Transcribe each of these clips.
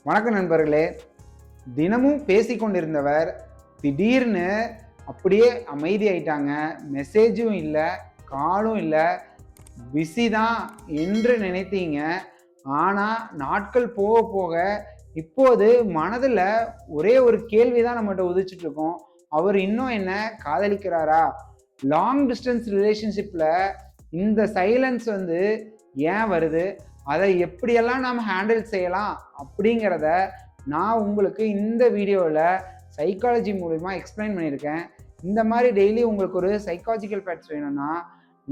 வணக்கம் நண்பர்களே. தினமும் பேசிக்கொண்டிருந்தவர் திடீர்னு அப்படியே அமைதியாயிட்டாங்க. மெசேஜும் இல்லை, காலும் இல்லை, பிஸி தான் என்று நினைத்தீங்க. ஆனால் நாட்கள் போக போக இப்போது மனதில் ஒரே ஒரு கேள்வி தான் நம்மகிட்ட உதிச்சிட்டு இருக்கோம். அவர் இன்னும் என்ன காதலிக்கிறாரா? லாங் டிஸ்டன்ஸ் ரிலேஷன்ஷிப்பில் இந்த சைலன்ஸ் ஏன் வருது? அதை எப்படியெல்லாம் நாம் ஹேண்டில் செய்யலாம் அப்படிங்கிறத நான் உங்களுக்கு இந்த வீடியோவில் சைக்காலஜி மூலிமா எக்ஸ்பிளைன் பண்ணியிருக்கேன். இந்த மாதிரி டெய்லி உங்களுக்கு ஒரு சைக்காலஜிக்கல் ஃபேக்ட்ஸ் வேணும்னா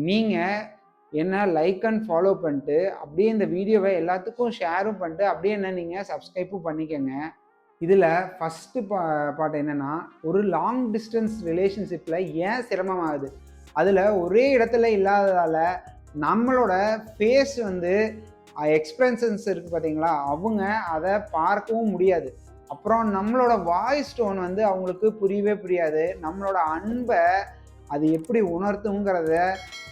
நீங்கள் என்ன லைக் அண்ட் ஃபாலோ பண்ணிட்டு அப்படியே இந்த வீடியோவை எல்லாத்துக்கும் ஷேரும் பண்ணிட்டு அப்படியே என்ன நீங்கள் சப்ஸ்கிரைப்பும் பண்ணிக்கோங்க. இதில் ஃபஸ்ட்டு பாட்டு என்னென்னா, ஒரு லாங் டிஸ்டன்ஸ் ரிலேஷன்ஷிப்பில் ஏன் சிரமமாகுது? அதில் ஒரே இடத்துல இல்லாததால் நம்மளோட ஃபேஸ் எக்ஸ்பிரஷன்ஸ் இருக்குது பார்த்தீங்களா, அவங்க அதை பார்க்கவும் முடியாது. அப்புறம் நம்மளோட வாய்ஸ் டோன் அவங்களுக்கு புரியவே புரியாது. நம்மளோட அன்பை அது எப்படி உணர்த்துங்கிறத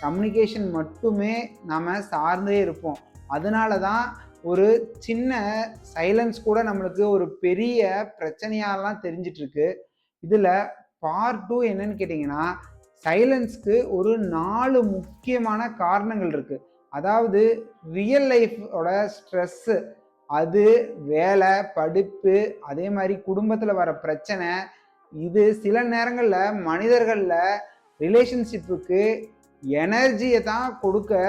கம்யூனிகேஷன் மட்டுமே நாம் சார்ந்தே இருப்போம். அதனால தான் ஒரு சின்ன சைலன்ஸ் கூட நம்மளுக்கு ஒரு பெரிய பிரச்சனையாலாம் தெரிஞ்சிட்ருக்கு. இதில் பார்ட் 2 என்னன்னு கேட்டிங்கன்னா, சைலன்ஸ்க்கு ஒரு 4 முக்கியமான காரணங்கள் இருக்குது. அதாவது ரியல் லைஃபோட ஸ்ட்ரெஸ்ஸு, அது வேலை, படிப்பு, அதே மாதிரி குடும்பத்தில் வர பிரச்சனை, இது சில நேரங்களில் மனிதர்களில் ரிலேஷன்ஷிப்புக்கு எனர்ஜியை தான் கொடுக்க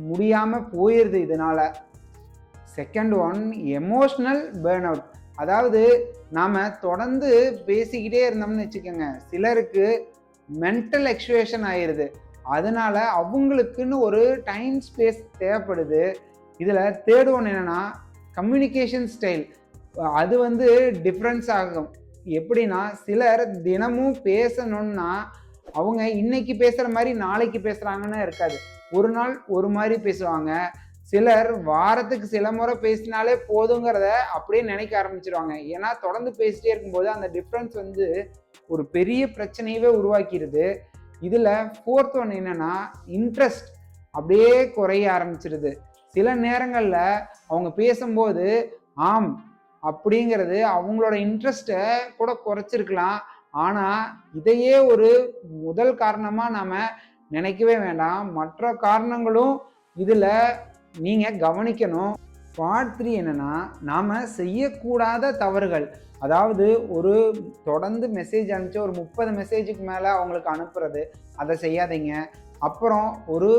முடியாமல் போயிடுது. இதனால் second one, emotional burnout. அதாவது நாம் தொடர்ந்து பேசிக்கிட்டே இருந்தோம்னு வச்சுக்கோங்க, சிலருக்கு மென்டல் எக்ஸ்வேஷன் ஆயிடுது. அதனால் அவங்களுக்குன்னு ஒரு டைம் ஸ்பேஸ் தேவைப்படுது. இதில் தேர்ட் ஒன் என்னென்னா, கம்யூனிகேஷன் ஸ்டைல். அது டிஃப்ரென்ஸ் ஆகும். எப்படின்னா, சிலர் தினமும் பேசணுன்னா அவங்க இன்னைக்கு பேசுகிற மாதிரி நாளைக்கு பேசுகிறாங்கன்னு இருக்காது. ஒரு நாள் ஒரு மாதிரி பேசுவாங்க. சிலர் வாரத்துக்கு சில முறை பேசினாலே போதுங்கிறத அப்படியே நினைக்க ஆரம்பிச்சிருவாங்க. ஏன்னா தொடர்ந்து பேசிட்டே இருக்கும்போது அந்த டிஃப்ரென்ஸ் ஒரு பெரிய பிரச்சனையவே உருவாக்கிடுது. இதில் ஃபோர்த் ஒன் என்னென்னா, இன்ட்ரெஸ்ட் அப்படியே குறைய ஆரம்பிச்சிடுது. சில நேரங்களில் அவங்க பேசும்போது ஆம் அப்படிங்கிறது அவங்களோட இன்ட்ரெஸ்ட்டை கூட குறைச்சிருக்கலாம். ஆனால் இதையே ஒரு முதல் காரணமாக நாம் நினைக்கவே வேண்டாம். மற்ற காரணங்களும் இதில் நீங்கள் கவனிக்கணும். பார்ட் 3 என்னென்னா, நாம் செய்யக்கூடாத தவறுகள். அதாவது ஒரு தொடர்ந்து மெசேஜ் அனுப்பிச்சு ஒரு 30 மெசேஜுக்கு மேலே அவங்களுக்கு அனுப்புறது, அதை செய்யாதீங்க. அப்புறம் ஒரு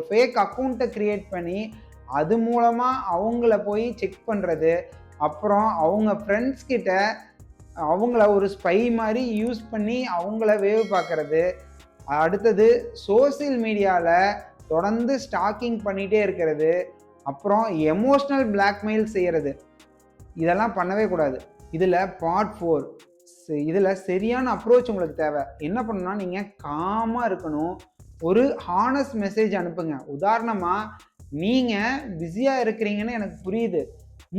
ஃபேக் அக்கௌண்ட்டை க்ரியேட் பண்ணி அது மூலமாக அவங்கள போய் செக் பண்ணுறது, அப்புறம் அவங்க ஃப்ரெண்ட்ஸ் கிட்ட அவங்கள ஒரு ஸ்பை மாதிரி யூஸ் பண்ணி அவங்கள வேவு பார்க்குறது, அடுத்தது சோசியல் மீடியாவில் தொடர்ந்து ஸ்டாக்கிங் பண்ணிகிட்டே இருக்கிறது, அப்புறம் எமோஷ்னல் பிளாக்மெயில் செய்கிறது, இதெல்லாம் பண்ணவே கூடாது. இதில் பார்ட் 4, இதில் சரியான அப்ரோச் உங்களுக்கு தேவை. என்ன பண்ணணும்னா, நீங்கள் காமாக இருக்கணும். ஒரு ஹானஸ்ட் மெசேஜ் அனுப்புங்க. உதாரணமாக, நீங்கள் பிஸியாக இருக்கிறீங்கன்னு எனக்கு புரியுது,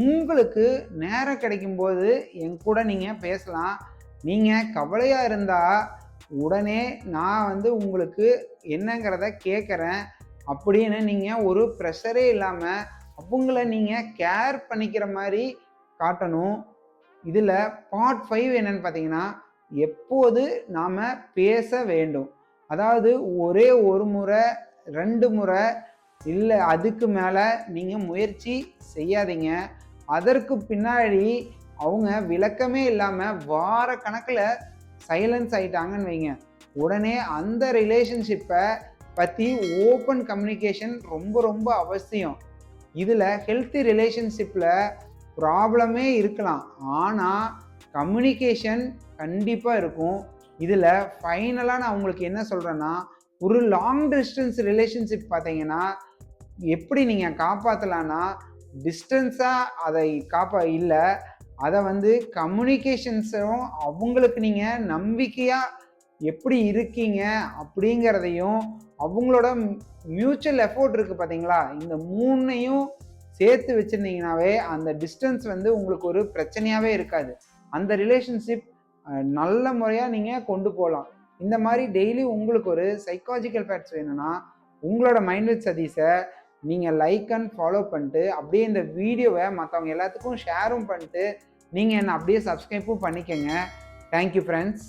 உங்களுக்கு நேரம் கிடைக்கும்போது என் கூட நீங்கள் பேசலாம். நீங்கள் கவலையாக இருந்தால் உடனே நான் உங்களுக்கு என்னங்கிறத கேட்குறேன் அப்படின்னு நீங்கள் ஒரு ப்ரெஷரே இல்லாமல் அவங்கள நீங்கள் கேர் பண்ணிக்கிற மாதிரி காட்டணும். இதில் பார்ட் 5 என்னன்னு பார்த்தீங்கன்னா, எப்போது நாம் பேச வேண்டும். அதாவது ஒரே ஒரு முறை 2 முறை இல்லை அதுக்கு மேலே நீங்கள் முயற்சி செய்யாதீங்க. அதற்கு பின்னாடி அவங்க விளக்கமே இல்லாமல் வார கணக்கில் சைலன்ஸ் ஆகிட்டாங்கன்னு வைங்க, உடனே அந்த ரிலேஷன்ஷிப்பை பற்றி ஓப்பன் கம்யூனிகேஷன் ரொம்ப ரொம்ப அவசியம். இதில் ஹெல்த்தி ரிலேஷன்ஷிப்பில் ப்ராப்ளமே இருக்கலாம், ஆனால் கம்யூனிகேஷன் கண்டிப்பாக இருக்கும். இதில் ஃபைனலாக நான் உங்களுக்கு என்ன சொல்கிறேன்னா, ஒரு லாங் டிஸ்டன்ஸ் ரிலேஷன்ஷிப் பார்த்தீங்கன்னா எப்படி நீங்கள் காப்பாற்றலான்னா, டிஸ்டன்ஸாக அதை இல்லை, அதை கம்யூனிகேஷன்ஸும் அவங்களுக்கு நீங்கள் நம்பிக்கையாக எப்படி இருக்கீங்க அப்படிங்கிறதையும் அவங்களோட மியூச்சுவல் எஃபோர்ட் இருக்குது பார்த்தீங்களா, இந்த 3ஐயும் சேர்த்து வச்சுருந்தீங்கன்னாவே அந்த டிஸ்டன்ஸ் உங்களுக்கு ஒரு பிரச்சனையாகவே இருக்காது. அந்த ரிலேஷன்ஷிப் நல்ல முறையாக நீங்கள் கொண்டு போகலாம். இந்த மாதிரி டெய்லி உங்களுக்கு ஒரு சைக்காலஜிக்கல் ஃபேக்ட்ஸ் வேணும்னா உங்களோட மைண்ட் வித் சதீஷை நீங்கள் லைக் அண்ட் ஃபாலோ பண்ணிட்டு அப்படியே இந்த வீடியோவை மற்றவங்க எல்லாத்துக்கும் ஷேரும் பண்ணிட்டு நீங்கள் என்னை அப்படியே சப்ஸ்கிரைப்பும் பண்ணிக்கோங்க. Thank you friends.